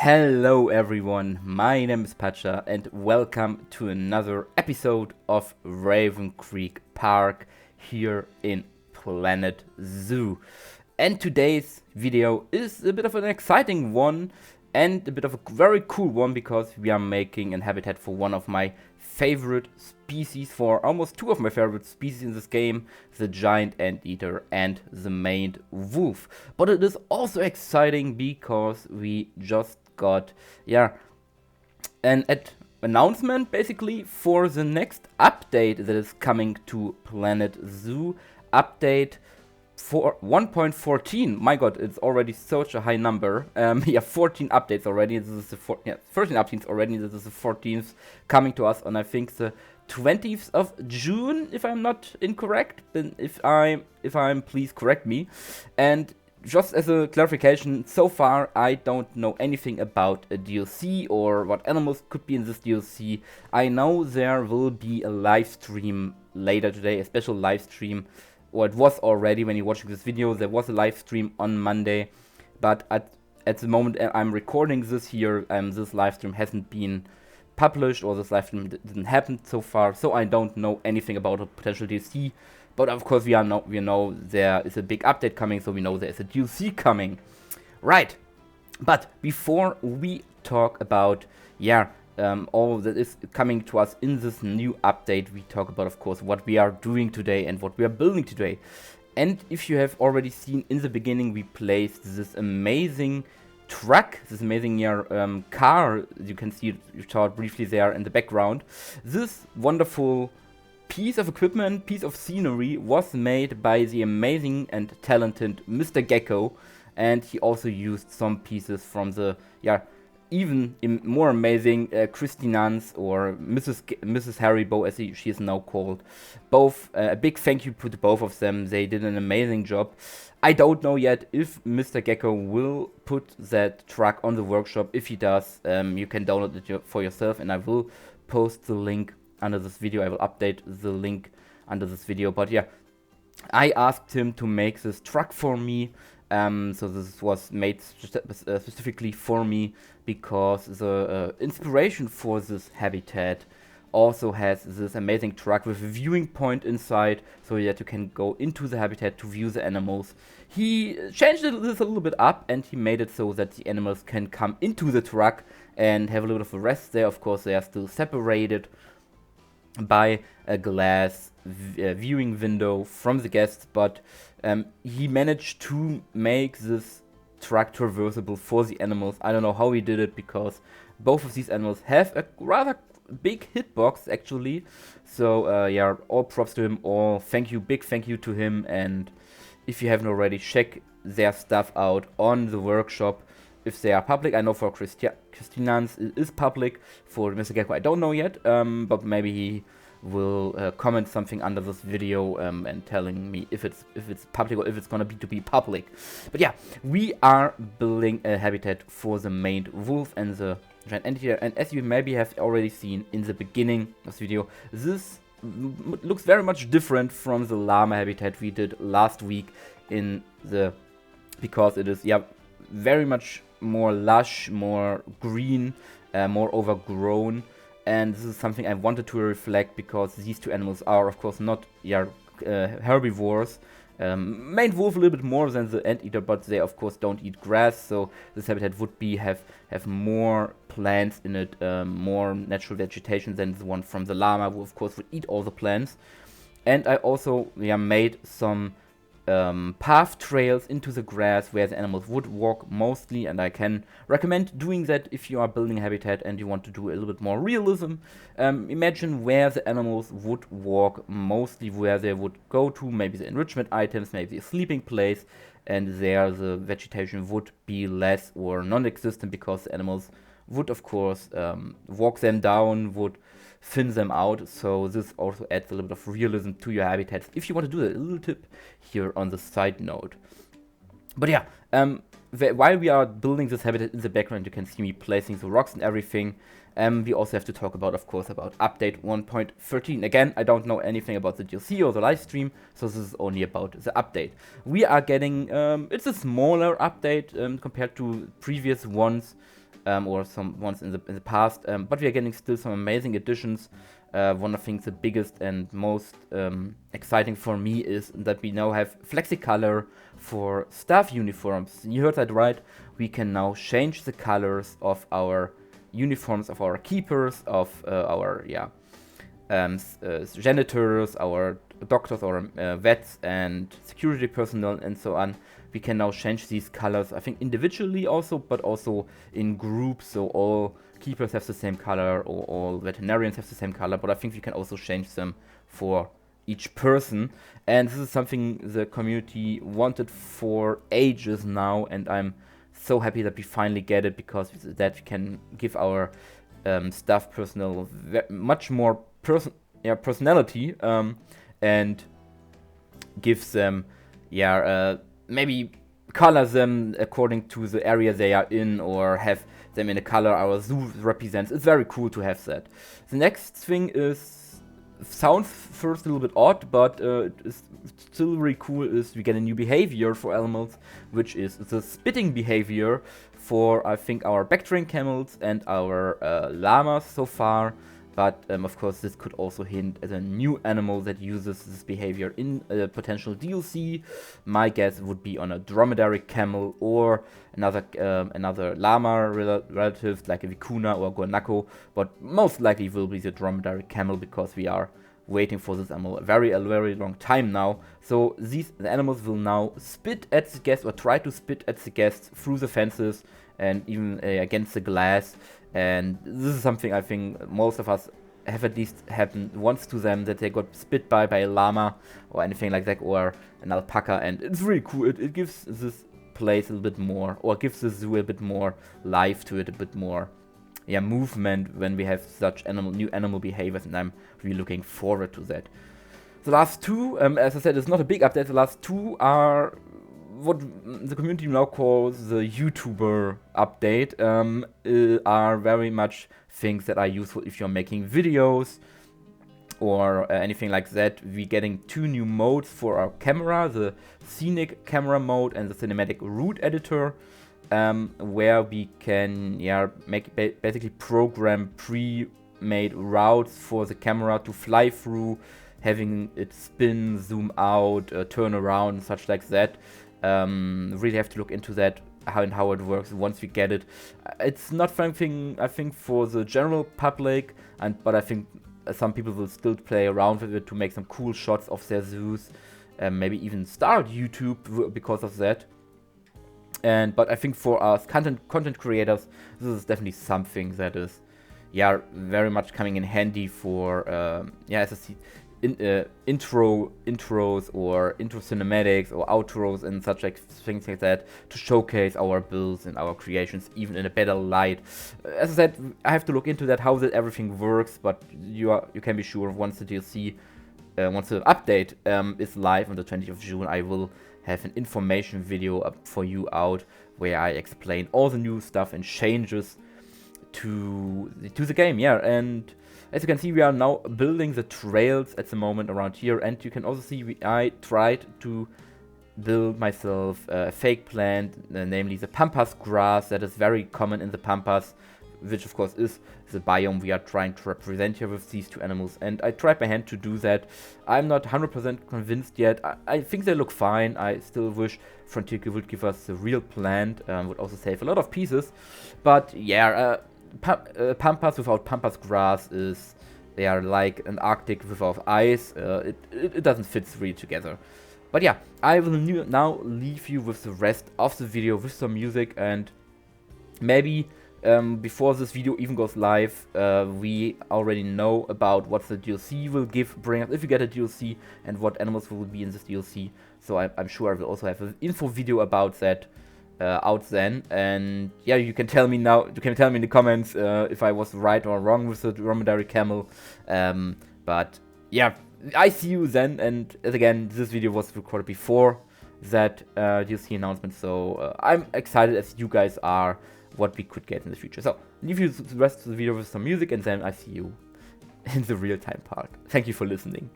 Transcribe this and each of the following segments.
Hello everyone, my name is Pacha and welcome to another episode of Raven Creek Park here in Planet Zoo. And today's video is a bit of an exciting one and a bit of a very cool one because we are making a habitat for one of my favorite species, for almost two of my favorite species in this game, the giant anteater and the maned wolf. But it is also exciting because we just got an announcement basically for the next update that is coming to Planet Zoo. Update for 1.14. My god, it's already such a high number. 14 updates already. This is the 13 updates already. This is the 14th coming to us on, I think, the 20th of June, if I'm not incorrect. Then if I'm, please correct me. And just as a clarification, so far I don't know anything about a DLC or what animals could be in this DLC. I know there will be a live stream later today, a special live stream, or it was already when you're watching this video. There was a live stream on Monday, but at the moment I'm recording this here, this live stream hasn't been published, or this live stream didn't happen so far, so I don't know anything about a potential DLC. But of course we know there is a big update coming, so we know there is a DLC coming. Right, but before we talk about all that is coming to us in this new update, we talk about, of course, what we are doing today and what we are building today. And if you have already seen in the beginning, we placed this amazing truck, this amazing car. You can see it shot briefly there in the background. This wonderful piece of equipment, piece of scenery was made by the amazing and talented Mr. Gecko, and he also used some pieces from the even more amazing Christy Nuns, or Mrs. Haribo as she is now called. Both a big thank you to both of them. They did an amazing job. I don't know yet if Mr. Gecko will put that truck on the workshop. If he does, you can download it for yourself, and I will post the link under this video. I will update the link under this video. But yeah, I asked him to make this truck for me. So this was made specifically for me because the inspiration for this habitat also has this amazing truck with a viewing point inside, so that you can go into the habitat to view the animals. He changed this a little bit up, and he made it so that the animals can come into the truck and have a little bit of a rest there. Of course, they are still separated by a glass viewing window from the guests, but he managed to make this truck traversable for the animals. I don't know how he did it, because both of these animals have a rather big hitbox actually. So all props to him, big thank you to him. And if you haven't already, check their stuff out on the workshop if they are public. I know for Christinans it is public. For Mr. Gecko I don't know yet, but maybe he will comment something under this video and telling me if it's public or if it's gonna be public. But yeah, we are building a habitat for the maned wolf and the giant anteater, and as you maybe have already seen in the beginning of the video, this looks very much different from the llama habitat we did last week because it is very much more lush, more green, more overgrown. And this is something I wanted to reflect, because these two animals are, of course, not herbivores. Maned wolf a little bit more than the anteater, but they, of course, don't eat grass. So this habitat would have more plants in it, more natural vegetation than the one from the llama, who, of course, would eat all the plants. And I also made some path trails into the grass where the animals would walk mostly, and I can recommend doing that if you are building a habitat and you want to do a little bit more realism. Imagine where the animals would walk mostly, where they would go to, maybe the enrichment items, maybe a sleeping place, and there the vegetation would be less or non-existent, because the animals would, of course, walk them down, would thin them out. So this also adds a little bit of realism to your habitats, if you want to do that. A little tip here on the side note. But yeah, while we are building this habitat in the background, you can see me placing the rocks and everything. We also have to talk about, of course, about update 1.13. Again, I don't know anything about the DLC or the live stream, so this is only about the update. We are getting, it's a smaller update compared to previous ones. or some ones in the past, but we are getting still some amazing additions. One of the things, the biggest and most exciting for me is that we now have FlexiColor for staff uniforms. You heard that right. We can now change the colors of our uniforms, of our keepers, of our janitors, our doctors, or vets and security personnel and so on. We can now change these colors, I think individually also, but also in groups, so all keepers have the same color or all veterinarians have the same color, but I think we can also change them for each person. And this is something the community wanted for ages now, and I'm so happy that we finally get it, because that can give our staff personnel much more personality, and gives them maybe color them according to the area they are in, or have them in a color our zoo represents. It's very cool to have that. The next thing sounds first a little bit odd, but it's still really cool, is we get a new behavior for animals, which is the spitting behavior for, I think, our backtrain camels and our llamas so far. But of course, this could also hint at a new animal that uses this behavior in a potential DLC. My guess would be on a dromedary camel or another llama relative like a vicuna or guanaco, but most likely will be the dromedary camel, because we are waiting for this animal a very long time now. So the animals will now spit at the guests, or try to spit at the guests through the fences and even against the glass. And this is something I think most of us have at least happened once to them, that they got spit by a llama or anything like that, or an alpaca, and it's really cool. It gives this place a little bit more, or gives the zoo a bit more life to it, a bit more movement when we have such new animal behaviors, and I'm really looking forward to that. The last two, as I said, it's not a big update. The last two are what the community now calls the YouTuber update, are very much things that are useful if you're making videos or anything like that. We're getting two new modes for our camera, the scenic camera mode and the cinematic route editor, where we can basically program pre-made routes for the camera to fly through, having it spin, zoom out, turn around, and such like that. Really have to look into that, how it works once we get it. It's not something I think for the general public, but I think some people will still play around with it to make some cool shots of their zoos, maybe even start YouTube because of that. But I think for us content creators, this is definitely something that is very much coming in handy for as I see intros or intro cinematics or outros and such like things like that, to showcase our builds and our creations even in a better light. As I said, I have to look into that, how that everything works, but you can be sure once the DLC, once the update is live on the 20th of June, I will have an information video up for you out where I explain all the new stuff and changes to the game. And as you can see, we are now building the trails at the moment around here, and you can also see I tried to build myself a fake plant, namely the Pampas grass that is very common in the Pampas, which of course is the biome we are trying to represent here with these two animals. And I tried by hand to do that. I'm not 100% convinced yet. I think they look fine. I still wish Frontier would give us the real plant, would also save a lot of pieces. But Pampas without Pampas grass they are like an Arctic without ice. It doesn't fit really together. But yeah, I will now leave you with the rest of the video with some music, and maybe before this video even goes live, we already know about what the DLC will bring us if you get a DLC, and what animals will be in this DLC. So I'm sure I will also have an info video about that out then. And yeah, you can tell me in the comments if I was right or wrong with the dromedary camel. But yeah, I see you then. And as again, this video was recorded before that DLC announcement, so I'm excited as you guys are what we could get in the future. So leave you the rest of the video with some music, and then I see you in the real-time part. Thank you for listening.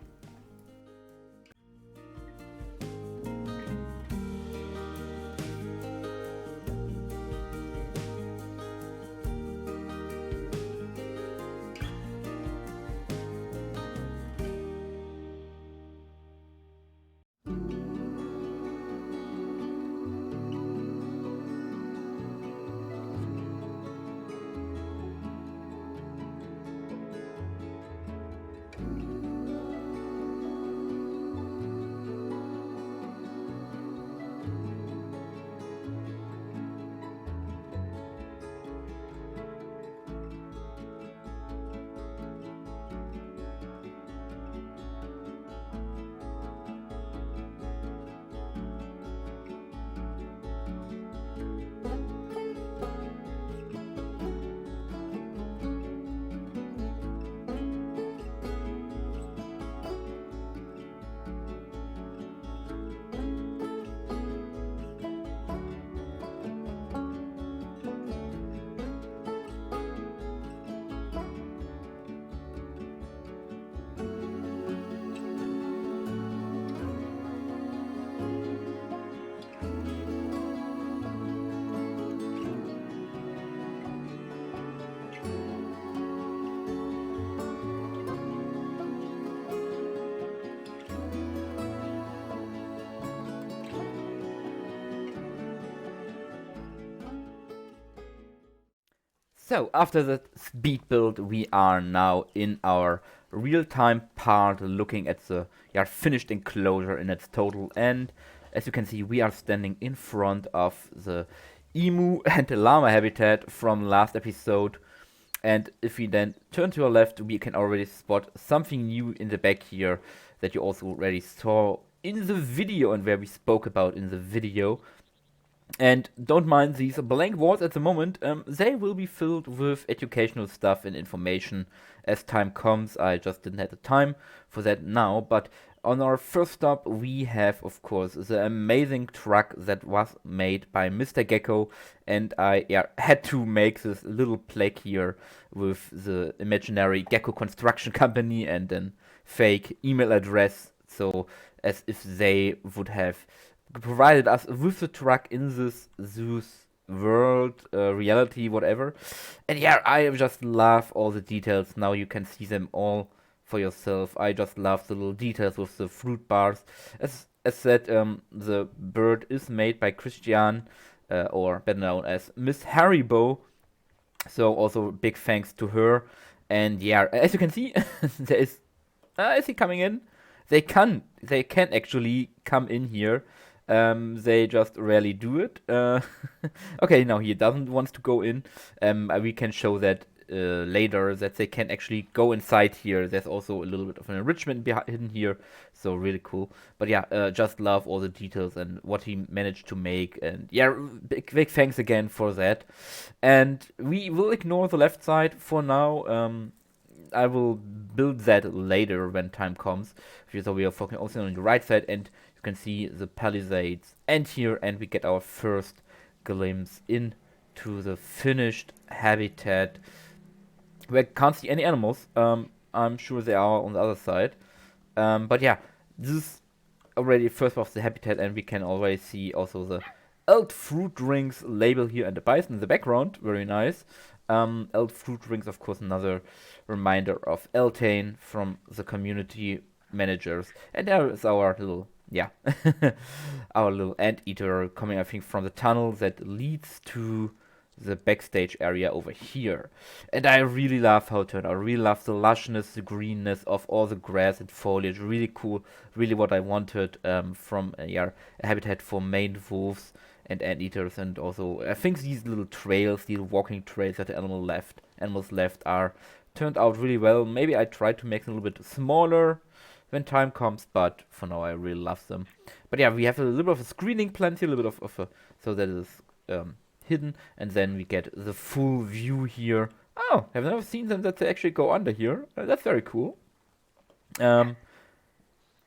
So, after the speed build, we are now in our real-time part, looking at the finished enclosure in its total. And as you can see, we are standing in front of the emu and the llama habitat from last episode. And if we then turn to our left, we can already spot something new in the back here that you also already saw in the video and where we spoke about in the video. And don't mind these blank walls at the moment, they will be filled with educational stuff and information as time comes. I just didn't have the time for that now, but on our first stop we have, of course, the amazing truck that was made by Mr. Gecko, and I had to make this little plaque here with the imaginary Gecko Construction Company and then fake email address, so as if they would have provided us with the truck in this Zeus world, reality, whatever. And yeah, I just love all the details. Now you can see them all for yourself. I just love the little details with the fruit bars. As said, the bird is made by Christian, or better known as Miss Haribo. So also big thanks to her. And yeah, as you can see, there is he coming in? They can actually come in here. They just rarely do it. Okay, now he doesn't want to go in. We can show that later, that they can actually go inside here. There's also a little bit of an enrichment hidden here, so really cool. But yeah, just love all the details and what he managed to make. And yeah, big thanks again for that. And we will ignore the left side for now. I will build that later when time comes. So we are focusing also on the right side, and you can see the palisades and here, and we get our first glimpse into the finished habitat. We can't see any animals. I'm sure they are on the other side. But yeah, this is already first of the habitat, and we can already see also the Eld fruit drinks label here and the bison in the background. Very nice. Eld fruit drinks, of course, another reminder of Eltane from the community managers. And there is our little, our little Anteater coming, I think, from the tunnel that leads to the backstage area over here. And I really love how it turned out. I really love the lushness, the greenness of all the grass and foliage. Really cool. Really what I wanted from a habitat for maned wolves and anteaters. And also, I think these little trails, these walking trails that the animals left are turned out really well. Maybe I tried to make them a little bit smaller when time comes, but for now I really love them. But yeah, we have a little bit of a screening plant here, a little bit of a, so that is hidden, and then we get the full view here. Oh, I've never seen them that they actually go under here. That's very cool. Oh,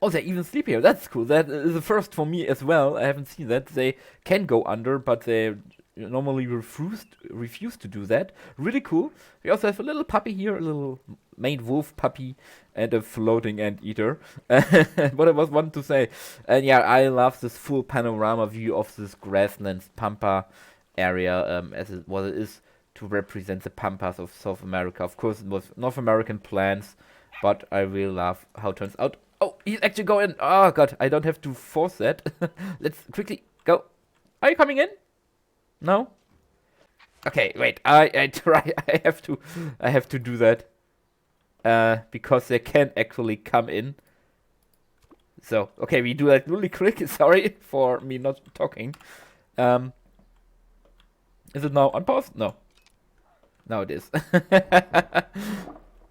they even sleep here. That's cool. That is the first for me as well. I haven't seen that. They can go under, but they normally refuse to do that. Really cool. We also have a little puppy here, a little maned wolf puppy, and a floating anteater. What I was wanting to say. And yeah, I love this full panorama view of this grasslands Pampa area, as what it is to represent the Pampas of South America. Of course, it was North American plants, but I really love how it turns out. Oh, he's actually going. Oh god, I don't have to force that. Let's quickly go. Are you coming in? No? Okay, wait. I try. I have to do that. Because they can actually come in. So, okay, we do that really quick. Sorry for me not talking. Is it now on pause? No. Now it is.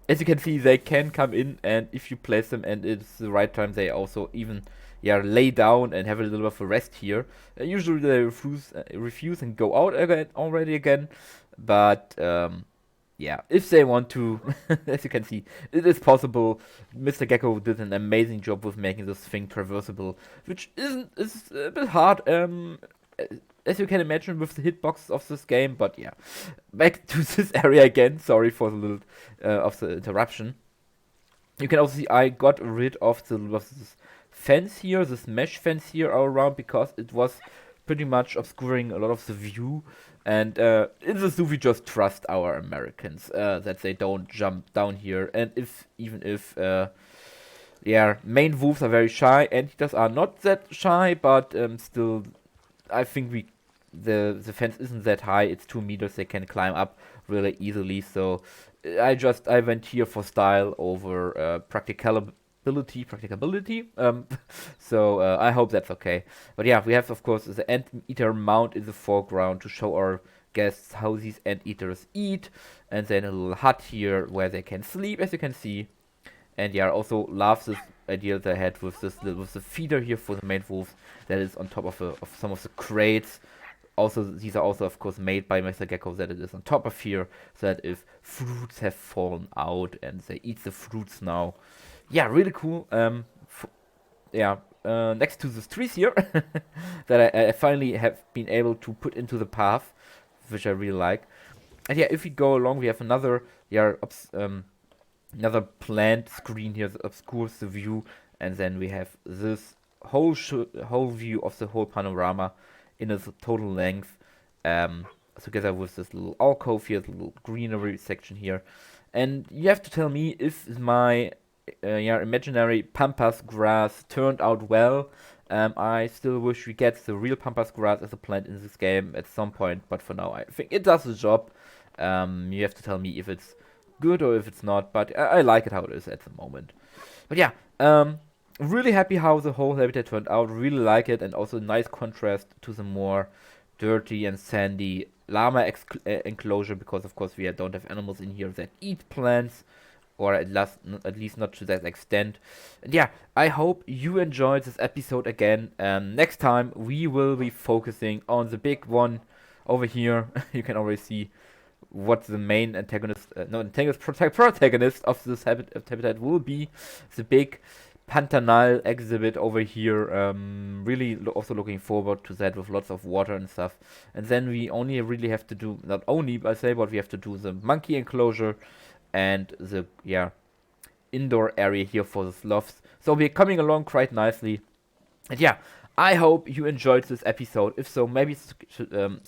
As you can see, they can come in, and if you place them and it's the right time, they also even lay down and have a little bit of a rest here. Usually they refuse and go out again. But if they want to, as you can see, it is possible. Mr. Gecko did an amazing job with making this thing traversable, which is a bit hard. As you can imagine with the hitbox of this game, but yeah. Back to this area again. Sorry for the little of the interruption. You can also see I got rid of this fence here, this mesh fence here all around, because it was pretty much obscuring a lot of the view. And in the zoo we just trust our Americans that they don't jump down here. And even if maned wolves are very shy, anteaters are not that shy, but still, I think we the fence isn't that high. It's 2 meters. They can climb up really easily. So I went here for style over practicability. So I hope that's okay. But yeah, we have of course the Anteater mount in the foreground to show our guests how these Anteaters eat, and then a little hut here where they can sleep, as you can see. And yeah, I also love this idea they had with with the feeder here for the main wolves that is on top of some of the crates. Also, these are also of course made by Mr. Gecko, that it is on top of here, so that if fruits have fallen out and they eat the fruits now. Yeah, really cool. Yeah, next to the trees here that I finally have been able to put into the path, which I really like. And yeah, if we go along, we have another another plant screen here that obscures the view, and then we have this whole view of the whole panorama in its total length, together with this little alcove here, the little greenery section here. And you have to tell me if my imaginary Pampas grass turned out well. I still wish we get the real Pampas grass as a plant in this game at some point, but for now I think it does the job. You have to tell me if it's good or if it's not, but I like it how it is at the moment. But yeah, really happy how the whole habitat turned out, really like it, and also nice contrast to the more dirty and sandy llama enclosure, because of course we don't have animals in here that eat plants, or at least not to that extent. And yeah, I hope you enjoyed this episode again. Next time we will be focusing on the big one over here. You can already see what the main protagonist of this habitat will be. The big Pantanal exhibit over here. Really also looking forward to that with lots of water and stuff. And then we only really have to do, not only, but I say what we have to do, the monkey enclosure and the indoor area here for the sloths. So we're coming along quite nicely. And yeah, I hope you enjoyed this episode. If so, maybe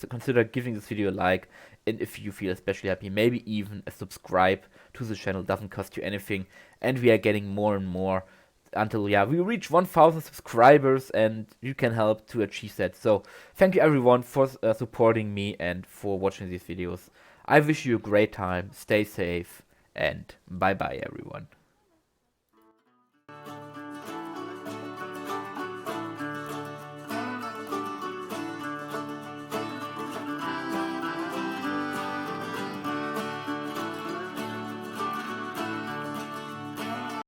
consider giving this video a like. And if you feel especially happy, maybe even a subscribe to the channel. Doesn't cost you anything. And we are getting more and more until we reach 1,000 subscribers, and you can help to achieve that. So thank you everyone for supporting me and for watching these videos. I wish you a great time. Stay safe, and bye bye everyone.